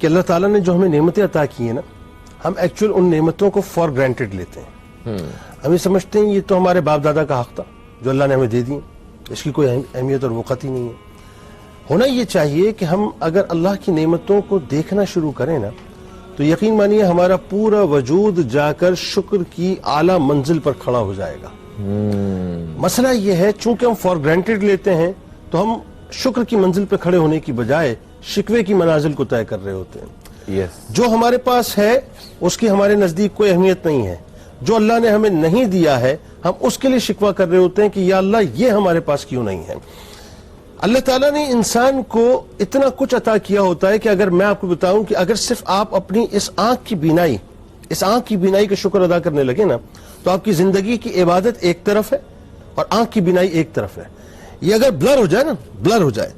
کہ اللہ تعالیٰ نے جو ہمیں نعمتیں عطا کی ہیں نا، ہم ایکچوئل ان نعمتوں کو فار گرانٹیڈ لیتے ہیں. ہم یہ سمجھتے ہیں یہ تو ہمارے باپ دادا کا حق تھا جو اللہ نے ہمیں دے دی، اس کی کوئی اہمیت اور وقت ہی نہیں ہے. ہونا یہ چاہیے کہ ہم اگر اللہ کی نعمتوں کو دیکھنا شروع کریں نا تو یقین مانیے ہمارا پورا وجود جا کر شکر کی اعلیٰ منزل پر کھڑا ہو جائے گا. مسئلہ یہ ہے چونکہ ہم فار گرانٹیڈ لیتے ہیں تو ہم شکر کی منزل پہ کھڑے ہونے کی بجائے شکوے کی منازل کو طے کر رہے ہوتے ہیں. جو ہمارے پاس ہے اس کی ہمارے نزدیک کوئی اہمیت نہیں ہے، جو اللہ نے ہمیں نہیں دیا ہے ہم اس کے لیے شکوہ کر رہے ہوتے ہیں کہ یا اللہ یہ ہمارے پاس کیوں نہیں ہے. اللہ تعالیٰ نے انسان کو اتنا کچھ عطا کیا ہوتا ہے کہ اگر میں آپ کو بتاؤں کہ اگر صرف آپ اپنی اس آنکھ کی بینائی کا شکر ادا کرنے لگے نا تو آپ کی زندگی کی عبادت ایک طرف ہے اور آنکھ کی بینائی ایک طرف ہے. یہ اگر بلر ہو جائے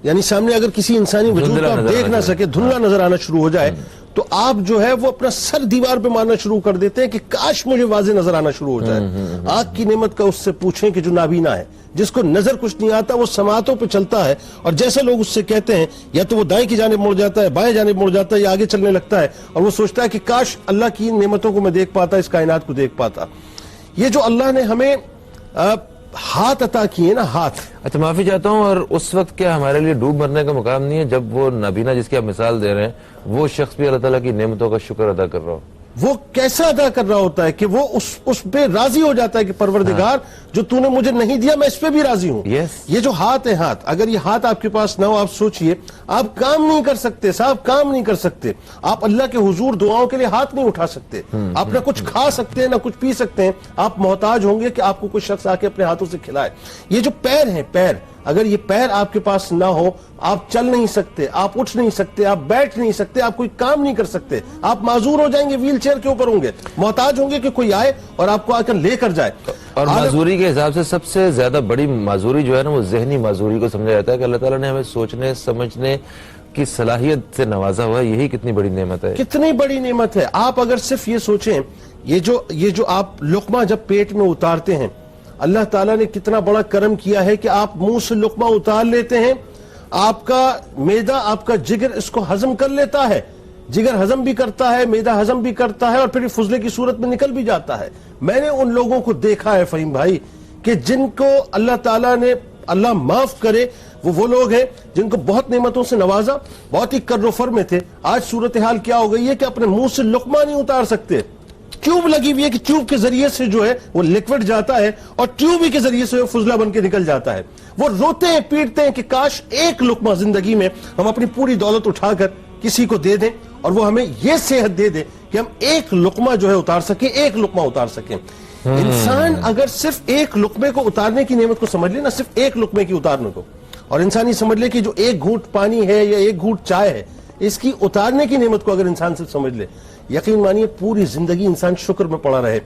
یعنی سامنے اگر کسی انسانی وجود کو آپ دیکھ نہ سکے، دھندلا نظر آنا شروع ہو جائے تو آپ جو ہے وہ اپنا سر دیوار پہ مارنا شروع کر دیتے ہیں کہ کاش مجھے واضح نظر آنا شروع ہو جائے. آنکھ کی نعمت کا اس سے پوچھیں کہ جو نابینا ہے، جس کو نظر کچھ نہیں آتا، وہ سماعتوں پہ چلتا ہے اور جیسے لوگ اس سے کہتے ہیں یا تو وہ دائیں کی جانب مڑ جاتا ہے، بائیں جانب مڑ جاتا ہے یا آگے چلنے لگتا ہے اور وہ سوچتا ہے کہ کاش اللہ کی نعمتوں کو میں دیکھ پاتا، اس کائنات کو دیکھ پاتا. یہ جو اللہ نے ہمیں ہاتھ عطا کیے نا، ہاتھ. اچھا معافی چاہتا ہوں، اور اس وقت کیا ہمارے لیے ڈوب مرنے کا مقام نہیں ہے جب وہ نابینا جس کی آپ مثال دے رہے ہیں وہ شخص بھی اللہ تعالیٰ کی نعمتوں کا شکر ادا کر رہا ہو؟ وہ کیسا ادا کر رہا ہوتا ہے کہ وہ اس پہ راضی ہو جاتا ہے کہ پروردگار جو تو نے مجھے نہیں دیا میں اس پہ بھی راضی ہوں. یہ جو ہاتھ ہے، ہاتھ اگر یہ ہاتھ آپ کے پاس نہ ہو، آپ سوچئے آپ کام نہیں کر سکتے، صاحب کام نہیں کر سکتے. آپ اللہ کے حضور دعاؤں کے لیے ہاتھ نہیں اٹھا سکتے. آپ نہ کچھ کھا سکتے ہیں نہ کچھ پی سکتے ہیں. آپ محتاج ہوں گے کہ آپ کو کوئی شخص آ کے اپنے ہاتھوں سے کھلائے. یہ جو پیر ہیں، پیر اگر یہ پیر آپ کے پاس نہ ہو آپ چل نہیں سکتے، آپ اٹھ نہیں سکتے، آپ بیٹھ نہیں سکتے، آپ کوئی کام نہیں کر سکتے. آپ معذور ہو جائیں گے، ویل چیئر کے اوپر ہوں گے، محتاج ہوں گے کہ کوئی آئے اور آپ کو آ کر لے کر جائے. اور معذوری کے حساب سے سب سے زیادہ بڑی معذوری جو ہے نا وہ ذہنی معذوری کو سمجھا جاتا ہے کہ اللہ تعالیٰ نے ہمیں سوچنے سمجھنے کی صلاحیت سے نوازا ہوا ہے. یہی کتنی بڑی نعمت ہے، کتنی بڑی نعمت ہے. آپ اگر صرف یہ سوچیں یہ جو آپ لقمہ جب پیٹ میں اتارتے ہیں اللہ تعالیٰ نے کتنا بڑا کرم کیا ہے کہ آپ منہ سے لقمہ اتار لیتے ہیں، آپ کا معدہ آپ کا جگر اس کو ہضم کر لیتا ہے، جگر ہضم بھی کرتا ہے، معدہ ہضم بھی کرتا ہے اور پھر فضلے کی صورت میں نکل بھی جاتا ہے. میں نے ان لوگوں کو دیکھا ہے فہیم بھائی کہ جن کو اللہ تعالیٰ نے، اللہ معاف کرے، وہ لوگ ہیں جن کو بہت نعمتوں سے نوازا، بہت ہی کر و فر میں تھے. آج صورتحال کیا ہو گئی ہے کہ اپنے منہ سے لقمہ نہیں اتار سکتے. ٹیوب لگی ہوئی ہے کہ ٹیوب کے ذریعے سے جو ہے وہ لیکوڈ جاتا ہے اور ٹیوب ہی کے ذریعے سے فضلہ بن کے نکل جاتا ہے. وہ روتے ہیں پیٹتے ہیں کہ کاش ایک لقمہ زندگی میں ہم اپنی پوری دولت اٹھا کر کسی کو دے دیں اور وہ ہمیں یہ صحت دے دے کہ ہم ایک لقمہ جو ہے اتار سکیں، ایک لقمہ اتار سکیں. انسان اگر صرف ایک لقمے کو اتارنے کی نعمت کو سمجھ لے نا، صرف ایک لقمے کی اتارنے کو، اور انسان یہ سمجھ لے کہ جو ایک گھونٹ پانی ہے یا ایک گھونٹ چائے ہے اس کی اتارنے کی نعمت کو اگر انسان صرف سمجھ لے، یقین مانیے پوری زندگی انسان شکر میں پڑا رہے.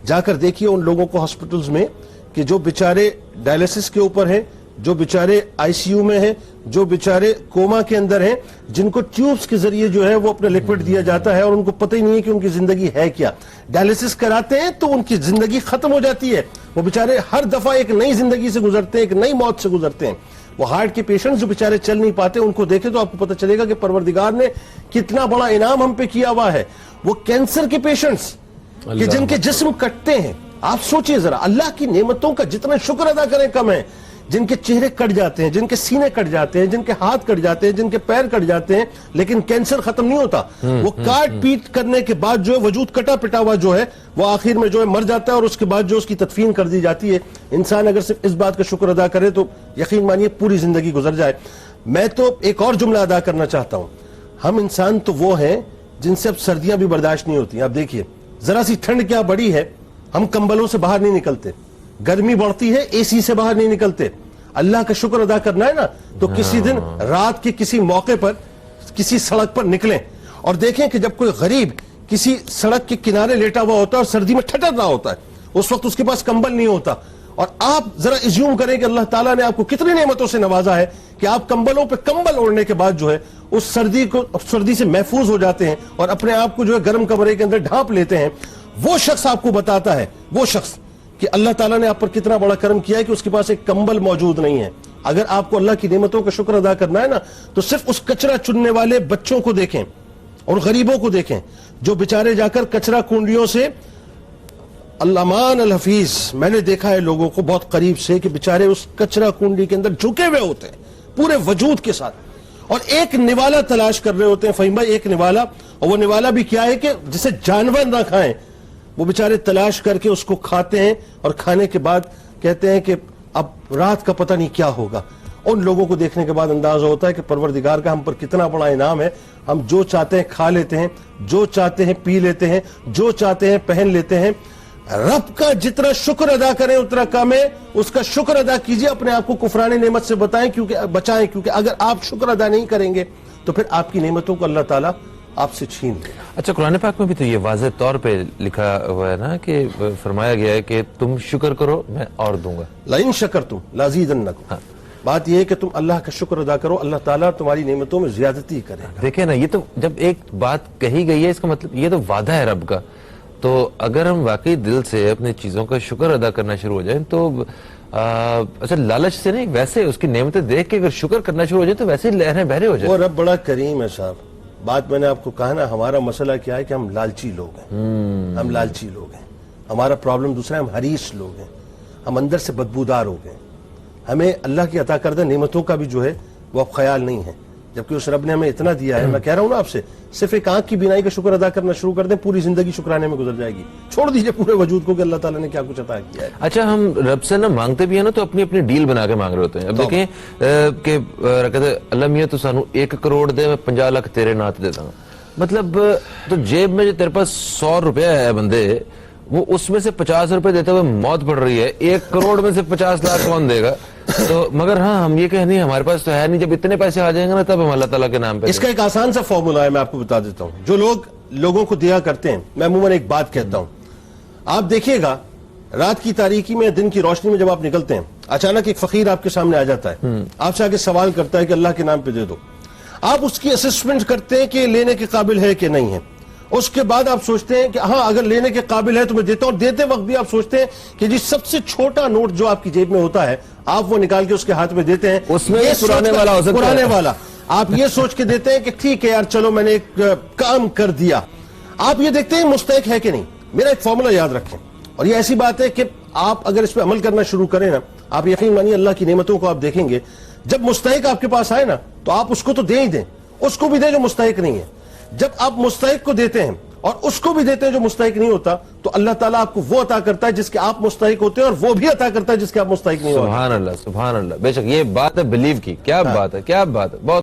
جا کر دیکھیے ان لوگوں کو ہاسپٹلز میں کہ جو بیچارے ڈائلیسس کے اوپر ہیں، جو بیچارے آئی سی یو میں ہیں، جو بیچارے کوما کے اندر ہیں، جن کو ٹیوبز کے ذریعے جو ہے وہ اپنا لیکوڈ دیا جاتا ہے اور ان کو پتہ ہی نہیں ہے کہ ان کی زندگی ہے کیا. ڈائلیسس کراتے ہیں تو ان کی زندگی ختم ہو جاتی ہے. وہ بیچارے ہر دفعہ ایک نئی زندگی سے گزرتے ہیں، ایک نئی موت سے گزرتے ہیں. وہ ہارٹ کے پیشنٹ جو بیچارے چل نہیں پاتے ان کو دیکھیں تو آپ کو پتہ چلے گا کہ پروردگار نے کتنا بڑا انعام ہم پہ کیا ہوا ہے. وہ کینسر کے پیشنٹس کہ جن کے جسم کٹتے ہیں، آپ سوچئے ذرا، اللہ کی نعمتوں کا جتنا شکر ادا کریں کم ہے. جن کے چہرے کٹ جاتے ہیں، جن کے سینے کٹ جاتے ہیں، جن کے ہاتھ کٹ جاتے ہیں، جن کے پیر کٹ جاتے ہیں، لیکن کینسر ختم نہیں ہوتا. وہ کاٹ پیٹ کرنے کے بعد جو ہے وجود کٹا پٹا ہوا جو ہے وہ آخر میں جو ہے مر جاتا ہے اور اس کے بعد جو اس کی تدفین کر دی جاتی ہے. انسان اگر صرف اس بات کا شکر ادا کرے تو یقین مانیے پوری زندگی گزر جائے. میں تو ایک اور جملہ ادا کرنا چاہتا ہوں. ہم انسان تو وہ ہیں جن سے اب سردیاں بھی برداشت نہیں ہوتی. آپ دیکھیے ذرا سی ٹھنڈ کیا بڑی ہے، ہم کمبلوں سے باہر نہیں نکلتے. گرمی بڑھتی ہے، اے سی سے باہر نہیں نکلتے. اللہ کا شکر ادا کرنا ہے نا تو کسی دن رات کے کسی موقع پر کسی سڑک پر نکلیں اور دیکھیں کہ جب کوئی غریب کسی سڑک کے کنارے لیٹا ہوا ہوتا ہے اور سردی میں ٹھٹر رہا ہوتا ہے، اس وقت اس کے پاس کمبل نہیں ہوتا، اور آپ ذرا ایزیوم کریں کہ اللہ تعالیٰ نے آپ کو کتنی نعمتوں سے نوازا ہے کہ آپ کمبلوں پہ کمبل اوڑھنے کے بعد جو ہے اس سردی سے محفوظ ہو جاتے ہیں اور اپنے آپ کو جو ہے گرم کمرے کے اندر ڈھانپ لیتے ہیں. وہ شخص آپ کو بتاتا ہے، وہ شخص کہ اللہ تعالیٰ نے آپ پر کتنا بڑا کرم کیا ہے کہ اس کے پاس ایک کمبل موجود نہیں ہے. اگر آپ کو اللہ کی نعمتوں کا شکر ادا کرنا ہے نا تو صرف اس کچرا چننے والے بچوں کو دیکھیں اور غریبوں کو دیکھیں جو بیچارے جا کر کچرا کنڈیوں سے، الامان الحفیظ، میں نے دیکھا ہے لوگوں کو بہت قریب سے کہ بیچارے اس کچرا کنڈی کے اندر جھکے ہوئے ہوتے ہیں پورے وجود کے ساتھ، اور ایک نوالا تلاش کر رہے ہوتے ہیں فہیم بھائی، ایک نوالا، اور وہ نوالا بھی کیا ہے کہ جسے جانور نہ کھائیں، وہ بیچارے تلاش کر کے اس کو کھاتے ہیں اور کھانے کے بعد کہتے ہیں کہ اب رات کا پتہ نہیں کیا ہوگا۔ ان لوگوں کو دیکھنے کے بعد اندازہ ہوتا ہے کہ پروردگار کا ہم پر کتنا بڑا انعام ہے، ہم جو چاہتے ہیں کھا لیتے ہیں، جو چاہتے ہیں پی لیتے ہیں، جو چاہتے ہیں پہن لیتے ہیں۔ رب کا جتنا شکر ادا کریں اتنا کم ہے، اس کا شکر ادا کیجئے، اپنے آپ کو کفران نعمت سے بچائیں، کیونکہ اگر آپ شکر ادا نہیں کریں گے تو پھر آپ کی نعمتوں کو اللہ تعالیٰ آپ سے چھین لے گا۔ اچھا، قرآن پاک میں بھی تو یہ واضح طور پہ لکھا ہوا ہے نا کہ فرمایا گیا ہے کہ تم شکر کرو میں اور دوں گا، لئن شکرتم لازیدنکم۔ بات یہ ہے کہ تم اللہ کا شکر ادا کرو، اللہ تعالیٰ تمہاری نعمتوں میں زیادتی کرے گا۔ دیکھیں نا، یہ تو جب ایک بات کہی گئی ہے اس کا مطلب یہ تو وعدہ ہے رب کا، تو اگر ہم واقعی دل سے اپنی چیزوں کا شکر ادا کرنا شروع ہو جائیں تو اچھا لالچ سے نہیں، ویسے اس کی نعمتیں دیکھ کے اگر شکر کرنا شروع ہو جائے تو ویسے ہی لہریں بہرے ہو جائیں۔ وہ رب بڑا کریم ہے صاحب۔ بات میں نے آپ کو کہا نا، ہمارا مسئلہ کیا ہے کہ ہم لالچی لوگ ہیں، ہم لالچی لوگ ہیں۔ ہمارا پرابلم دوسرا ہے، ہم حریص لوگ ہیں، ہم اندر سے بدبودار ہو گئے۔ ہمیں اللہ کی عطا کردہ نعمتوں کا بھی جو ہے وہ اب خیال نہیں ہے، جبکہ اس رب نے ہمیں اتنا دیا ہے۔ میں کہہ رہا ہوں نا آپ سے، صرف ایک آنکھ کی بینائی کا شکر ادا کرنا شروع کر دیں، پوری زندگی شکرانے میں گزر جائے گی۔ چھوڑ دیجئے پورے وجود کو کہ اللہ تعالیٰ نے کیا کچھ عطا کیا ہے۔ اچھا، ہم رب سے نا مانگتے بھی ہیں نا تو اپنی اپنی ڈیل بنا کے مانگ رہے ہوتے ہیں۔ اب دیکھیں کہ کہتے اللہ میاں تو سانو 1 کروڑ دے، میں 50 لاکھ تیرے نات دیتا ہوں۔ مطلب تو جیب میں جو تیرے پاس 100 روپیہ ہے بندے، وہ اس میں سے 50 روپے دیتے ہوئے موت پڑ رہی ہے، 1 کروڑ میں سے 50 لاکھ کون دے گا؟ تو مگر ہاں ہم یہ کہیں نہیں ہمارے پاس تو ہے نہیں، جب اتنے پیسے آ جائیں گے نا تب ہم اللہ تعالیٰ کے نام پہ۔ اس کا ایک آسان سا فارمولا ہے، میں آپ کو بتا دیتا ہوں۔ جو لوگ لوگوں کو دیا کرتے ہیں، میں عموماً ایک بات کہتا ہوں، آپ دیکھیے گا رات کی تاریکی میں، دن کی روشنی میں جب آپ نکلتے ہیں، اچانک ایک فقیر آپ کے سامنے آ جاتا ہے، آپ سے آگے سوال کرتا ہے کہ اللہ کے نام پہ دے دو۔ آپ اس کی اسسمنٹ کرتے ہیں کہ لینے کے قابل ہے کہ نہیں ہے۔ اس کے بعد آپ سوچتے ہیں کہ ہاں اگر لینے کے قابل ہے تو میں دیتا ہوں۔ دیتے وقت بھی آپ سوچتے ہیں کہ جی سب سے چھوٹا نوٹ جو آپ کی جیب میں ہوتا ہے آپ وہ نکال کے اس کے ہاتھ میں دیتے ہیں، اس میں پرانے والا ہو سکتا ہے، پرانے والا آپ یہ سوچ کے دیتے ہیں کہ ٹھیک ہے یار چلو میں نے ایک کام کر دیا۔ آپ یہ دیکھتے ہیں مستحق ہے کہ نہیں۔ میرا ایک فارمولا یاد رکھیں، اور یہ ایسی بات ہے کہ آپ اگر اس پہ عمل کرنا شروع کریں نا، آپ یقین مانیے اللہ کی نعمتوں کو آپ دیکھیں گے۔ جب مستحق آپ کے پاس آئے نا تو آپ اس کو تو دے ہی دیں، اس کو بھی دیں جو مستحق نہیں ہے۔ جب آپ مستحق کو دیتے ہیں اور اس کو بھی دیتے ہیں جو مستحق نہیں ہوتا، تو اللہ تعالیٰ آپ کو وہ عطا کرتا ہے جس کے آپ مستحق ہوتے ہیں، اور وہ بھی عطا کرتا ہے جس کے آپ مستحق نہیں ہوتے۔ سبحان اللہ، سبحان اللہ، بے شک یہ بات ہے بلیو کی، کیا بات ہے، کیا بات ہے، بہت